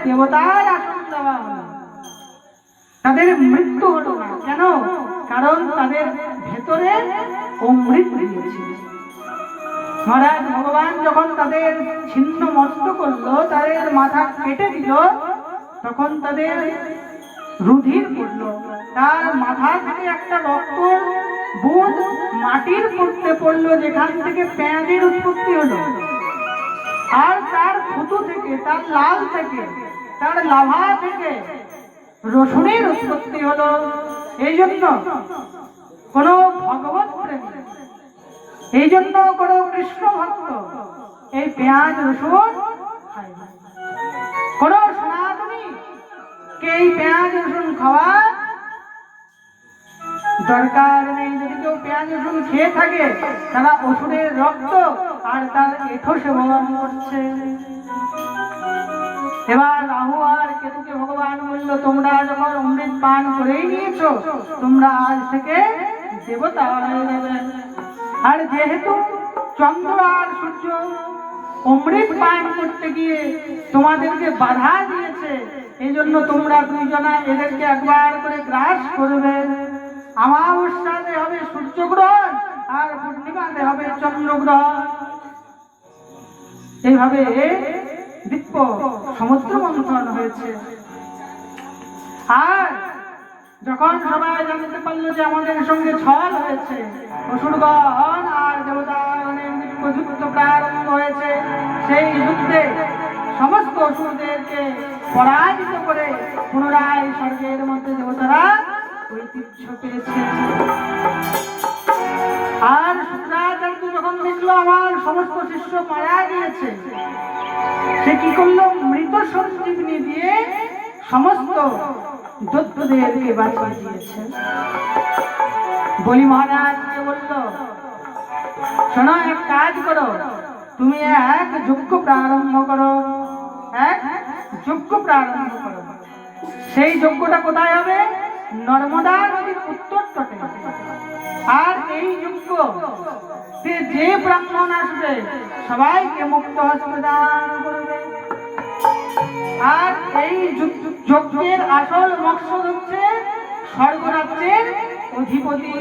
দেবতার আসন দেওয়া হলো, তাদের মৃত্যু হলো না। কেন? কারণ তাদের ভেতরে অমৃত দিয়েছে। মহারাজ ভগবান যখন তাদের ছিন্ন মস্ত করলো, তাদের মাথা কেটে দিল, তখন তাদের রুধির পড়লো, তার মাথা থেকে একটা রক্ত বুঁদ মাটির মধ্যে পড়লো, যেখান থেকে পেঁয়াজের উৎপত্তি হলো। আর তার থুতু থেকে, তার লাল থেকে, তার লাভা থেকে রসুনের উৎপত্তি হলো। এই জন্য কোন ভগবত প্রেমী, এই জন্য কোন কৃষ্ণ ভক্ত এই পেঁয়াজ রসুন খায় না। কোন সনাতনী কে এই পেঁয়াজ রসুন খাওয়া দরকার নেই। যদি কেউ পেঁয়াজ রসুন খেয়ে থাকে, তারা অসুরের রক্ত আর তার এঠো সেবন করছে। এবার রাহু আর কেতুকে ভগবান বলল, তোমরা যখন অমৃত পান করেই নিয়েছো, তোমরা আজ থেকে দেবতা হয়ে যাবে। আর যেহেতু চন্দ্র আর সূর্য অমৃত পান করতে গিয়ে তোমাদেরকে বাধা দিয়েছে, এই জন্য তোমরা দুইজনা এদেরকে একবার করে গ্রাস করবে। অমাবস্যাতে হবে সূর্যগ্রহণ, আর পূর্ণিমাতে হবে চন্দ্রগ্রহণ। এইভাবে দিব্য সমুদ্র মন্থন হয়েছে। আর যখন সবাই জানতে পারলো যে আমাদের সঙ্গে ছল হয়েছে, অসুরগণ আর দেবতাগণের দিব্য যুদ্ধ প্রারম্ভ হয়েছে, সেই যুদ্ধে সমস্ত অসুরদেরকে পরাজিত করে পুনরায় স্বর্গের মধ্যে দেবতারা ঐতিহ্য পেয়েছে। আর শুক্রাচার্য যখন দেখলো আমার সমস্ত শিষ্য মারা গিয়েছে, সে কি করলো? মৃত সঞ্জীবনী দিয়ে সমস্ত দৈত্যদেরকে বাঁচিয়ে দিয়েছে। বলি মহারাজকে বলল, শোনো, এক কাজ করো, তুমি এক যজ্ঞ প্রারম্ভ করো, এক যজ্ঞ প্রারম্ভ করো। সেই যজ্ঞটা কোথায় হবে? নর্মদা নদীর উত্তর তটে। আর এই যজ্ঞ যে ব্রাহ্মণ আসবে সবাইকে মুক্ত হস্তে দান করবে। আর এই যজ্ঞের আসল মকসদ হচ্ছে স্বর্গরাজ্যের অধিপতি।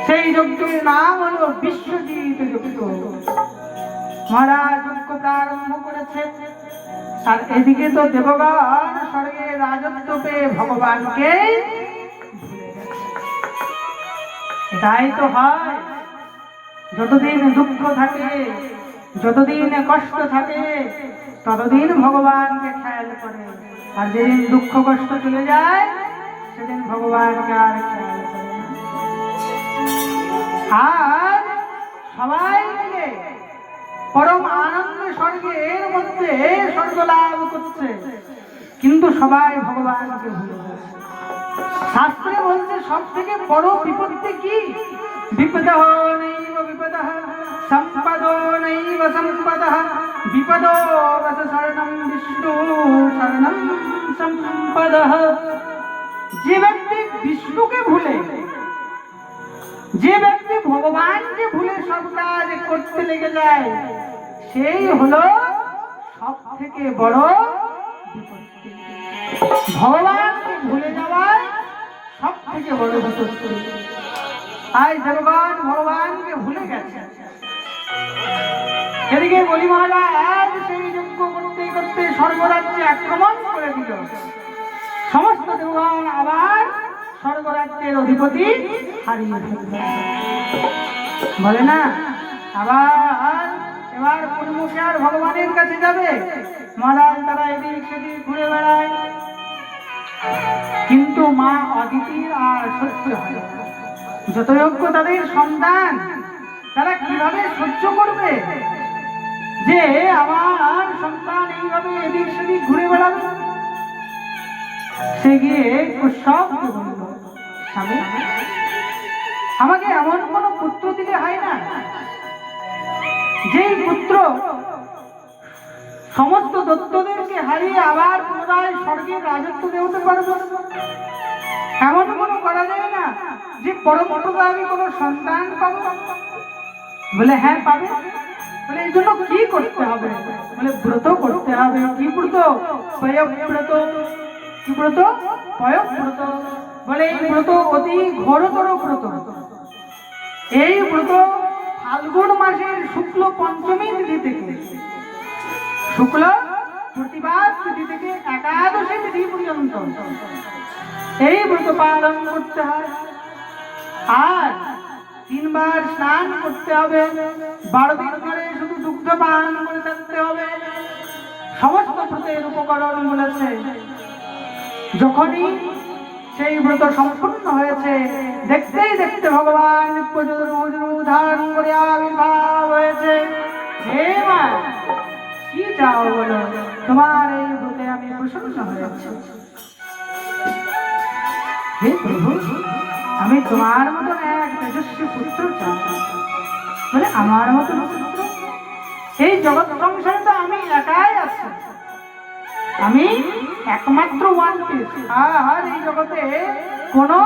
সেই যজ্ঞের নাম হলো বিশ্বজিৎ যজ্ঞ। মহারাজ যজ্ঞ প্রারম্ভ করেছে। আর এদিকে তো দেবগণ স্বর্গে রাজত্ব পেয়ে ভগবানকে এটাই তো হয়। যতদিন দুঃখ থাকে, যতদিন কষ্ট থাকে, ততদিন ভগবানকে খেয়াল করে। আর যেদিন দুঃখ কষ্ট চলে যায়, সেদিন ভগবানকে আর খেয়াল করে না। আর সবাই মিলে পরম আনন্দ স্বর্গের মধ্যে স্বর্গ লাভ করছে, কিন্তু সবাই ভগবানকে ভুলে যাচ্ছে। শাস্ত্রে বলছে সব থেকে বড় বিপত্তি কি? বিপদঃ নৈব বিপদঃ সম্পদো নৈব সম্পদঃ বিপদো বস শরণম বিষ্ণু শরণম সম্পদঃ। যে ব্যক্তি বিষ্ণুকে ভুলে, যে ব্যক্তি ভগবানকে ভুলে সব কাজ করতে লেগে যায়, সেই হলো সব থেকে বড় বিপত্তি। ভগবানকে ভুলে যাওয়ার সব থেকে বড় বিপত্তি। আজ দেবগণ ভগবানকে ভুলে গেছে। এদিকে বলি মহারাজ সেই যজ্ঞ করতে করতে স্বর্গরাজ্যে আক্রমণ করে দিল। সমস্ত দেবগণ আবার স্বর্গরাজ্যের অধিপতি হারিয়ে ফেলল। বলে না, আবার এবার কোন মুখে আর ভগবানের কাছে যাবে? মহারাজ তারা এদিক সেদিক ঘুরে বেড়ায়, কিন্তু মা অদিতির আর সহ্য হয়। যত যোগ্য তাদের সন্তান, তারা কিভাবে সহ্য করবে যে আমার সন্তান এইভাবে এদিক সেদিক ঘুরে বেড়াবে? সে গিয়ে সবকে বলল, স্বামী, আমাকে এমন কোন পুত্র দিলে হয় না যেই পুত্র সমস্ত দৈত্যদেরকে হারিয়ে আবার পুনরায় স্বর্গের রাজত্ব দেওয়াতে পারবে? এমন কোনো করা যায় না যে পরবর্তীতে আমি কোনো সন্তান পাবো? বলে হ্যাঁ, পাবে। বলে এই জন্য কি করতে হবে? বলে ব্রত করতে হবে। কি ব্রত? পয়ব্রত। কি ব্রত? পয়ব্রত। বলে এই ব্রত অতি ঘোরতর ব্রত। এই ব্রত ফাল্গুন মাসের শুক্ল পঞ্চমী তিথি থেকে, শুক্ল প্রতিবাদ তিথি থেকে একাদশী তিথি পর্যন্ত এই ব্রত পালন করতে হয়। আর 3 বার স্নান করতে হবে। 12 দিন ধরে শুধু দুগ্ধ পান করে থাকতে হবে। সমস্ত ব্রতের উপকরণ বলেছে। যখনই সেই ব্রত সম্পূর্ণ হয়েছে, দেখতেই দেখতে ভগবান ধারণ করে আবির্ভাব হয়েছে। হে মা, কি চাও বলো, তোমার এই ব্রতে আমি প্রসন্ন হয়েছি। হে প্রভু, আমি তোমার মতন এক তেজস্বী পুত্র চাই। বলে আমার মতন পুত্র? এই জগৎ সংসারে তো আমি একাই আছি, আমি একমাত্র ওয়ান পিস। আর এই জগতে কোনো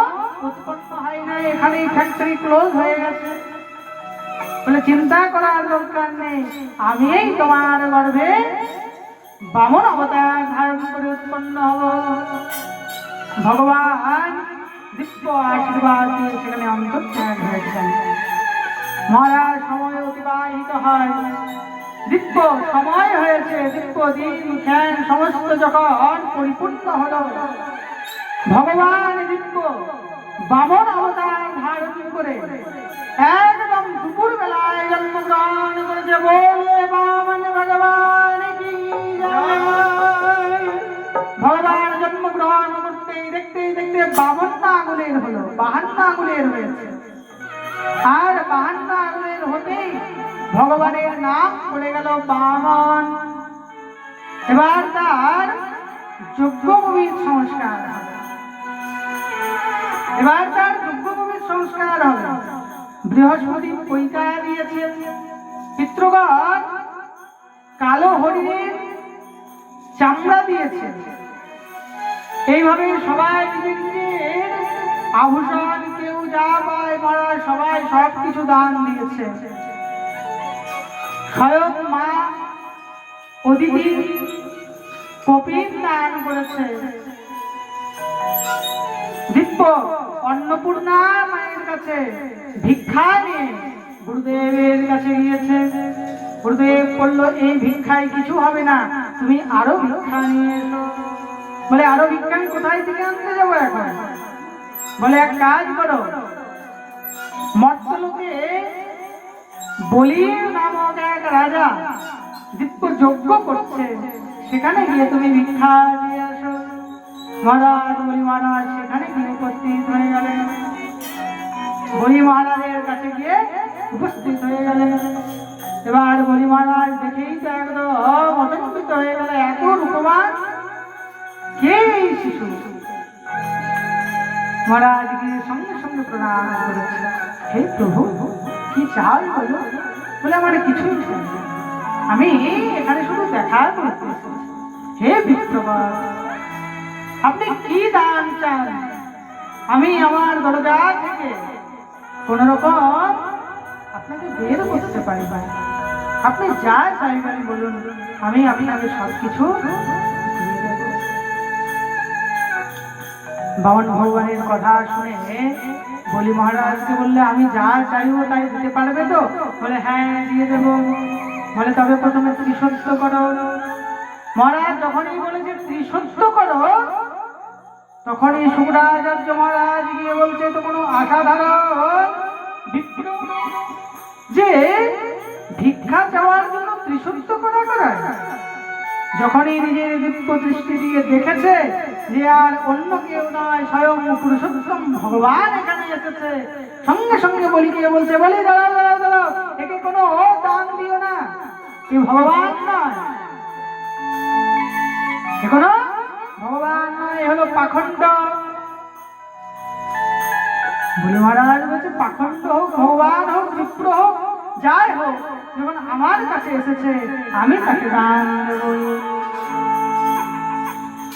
উৎপন্ন হয় না, এখানে ফ্যাক্টরি ক্লোজ হয়ে গেছে। বলে চিন্তা করার দরকার নেই, আমি এই তোমার গর্ভে বামন অবতার ধারণ করে উৎপন্ন হব। ভগবান দিব্য আশীর্বাদ দিয়ে সেখানে অন্তর্ধান হয়েছেন। মরার সময় অতিবাহিত হয়, দিব্য সময় হয়েছে, দিব্য দিন জ্ঞান সমস্ত যখন পরিপূর্ণ হল, ভগবান দিব্য বামন অবতার ধারণ করে একদম দুপুর বেলায় জন্মগ্রহণ করেছে। বলে বামন ভগবান কি জয়। ভগবান জন্মগ্রহণ করতেই দেখতেই দেখতে 52 আঙুলের হলো, 52 আঙুলের হয়েছে। আর 52 আঙুলের হতেই ভগবানের নাম পড়ে গেল বামন। এবার তার যজ্ঞভূমির সংস্কার হবে। এবার তার যজ্ঞভূমির সংস্কার হবে। বৃহস্পতি পৈতা দিয়েছে। পিতৃগণ কালো হরিণের চামড়া দিয়েছে। এইভাবে সবাই নিজের নিজের আভূষণ, কেউ যা পায় মারা, সবাই সবকিছু দান দিয়েছে। স্বয়ং মা অদিতি কপিল দান করেছে। দিব্য অন্নপূর্ণা মায়ের কাছে ভিক্ষা নিয়ে গুরুদেবের কাছে গিয়েছে। গুরুদেব বললো, এই ভিক্ষায় কিছু হবে না, তুমি আরো ভিক্ষা নিয়ে এসো। বলে আরো ভিক্ষা আমি কোথায় থেকে আনতে যাবো এখন? বলে এক কাজ করো, মর্তলোকে বলি নামক এক রাজা দিব্য যজ্ঞ করছে, সেখানে গিয়ে তুমি ভিক্ষা দিয়ে আসো। মহারাজ বলি মহারাজ সেখানে গিয়ে উপস্থিত হয়ে গেলেন। বলি মহারাজের কাছে গিয়ে উপস্থিত হয়ে গেলেন। এবার বলি মহারাজ দেখেই তো একদম অচম্বিত হয়ে গেল, এত রূপবান কে এই শিশু? মহারাজ গিয়ে সঙ্গে সঙ্গে প্রণাম করেছে। হে প্রভু, কি চাই বলো? বলে আমার কিছুই চাই না, আমি এখানে শুধু দেখা করতে এসেছি। হে বিপ্রবর, আপনি কি দান চান? আমি আমার দরজা থেকে কোন রকম আপনাকে বের করতে পারি না। আপনি যা চাইবেন বলুন, আমি আপনাকে সবকিছু দিয়ে দেব। বামন ভগবানের কথা শুনে বলি মহারাজকে বললে, আমি যা চাইবো তাই দিতে পারবে তো? বলে হ্যাঁ দিয়ে দেব। বলে তবে প্রথমে ত্রিসত্য করো। মহারাজ যখনই বলেছে ত্রিসত্য করো, তখনই শুক্রাচার্য মহারাজ গিয়ে বলছে, তো কোনো অসাধারণ বিপ্র যে ভিক্ষা চাওয়ার জন্য ত্রিসত্য করা করায়। যখনই নিজের দিব্য দৃষ্টি দিয়ে দেখেছে যে আর অন্য কেউ নয়, স্বয়ং পুরুষোত্তম ভগবান এখানে এসেছে, সঙ্গে সঙ্গে বলি গিয়ে বলছে, বলি দাঁড়াও দাঁড়াও দাঁড়াও, একে কোনো দান দিও না, এ ভগবান নয়, এ কোনো ভগবান নয়, এ হলো পাখণ্ড। বলি মহারাজ বলছে, পাখণ্ড হোক, ভগবান হোক, বিপ্র হোক, যাই হোক, যখন আমার কাছে এসেছে আমি তাকে দান দেব।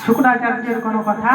শুক্রাচার্যের কোনো কথা